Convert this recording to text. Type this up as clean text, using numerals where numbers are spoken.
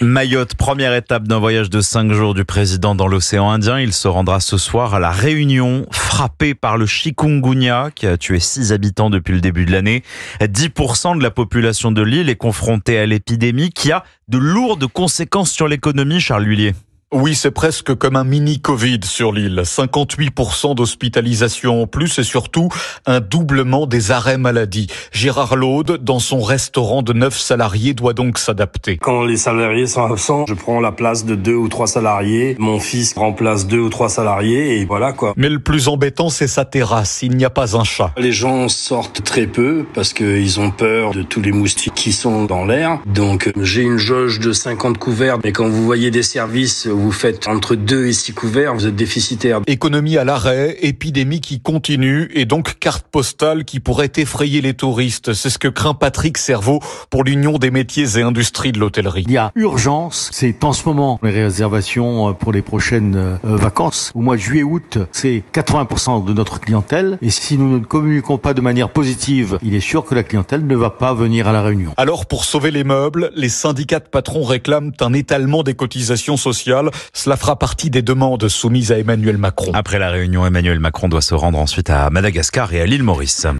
Mayotte, première étape d'un voyage de 5 jours du président dans l'océan Indien. Il se rendra ce soir à La Réunion, frappé par le chikungunya qui a tué 6 habitants depuis le début de l'année. 10% de la population de l'île est confrontée à l'épidémie qui a de lourdes conséquences sur l'économie, Charles Lhuillier. Oui, c'est presque comme un mini-Covid sur l'île. 58% d'hospitalisation en plus et surtout un doublement des arrêts maladie. Gérard Laude, dans son restaurant de 9 salariés, doit donc s'adapter. Quand les salariés sont absents, je prends la place de 2 ou 3 salariés. Mon fils remplace 2 ou 3 salariés et voilà quoi. Mais le plus embêtant, c'est sa terrasse. Il n'y a pas un chat. Les gens sortent très peu parce qu'ils ont peur de tous les moustiques qui sont dans l'air. Donc j'ai une jauge de 50 couverts. Mais quand vous voyez des services, vous faites entre 2 et 6 couverts, vous êtes déficitaire. Économie à l'arrêt, épidémie qui continue et donc carte postale qui pourrait effrayer les touristes. C'est ce que craint Patrick Cerveau pour l'Union des métiers et industries de l'hôtellerie. Il y a urgence, c'est en ce moment les réservations pour les prochaines vacances. Au mois de juillet-août, c'est 80% de notre clientèle et si nous ne communiquons pas de manière positive, il est sûr que la clientèle ne va pas venir à La Réunion. Alors pour sauver les meubles, les syndicats de patrons réclament un étalement des cotisations sociales. Cela fera partie des demandes soumises à Emmanuel Macron. Après la Réunion, Emmanuel Macron doit se rendre ensuite à Madagascar et à l'île Maurice.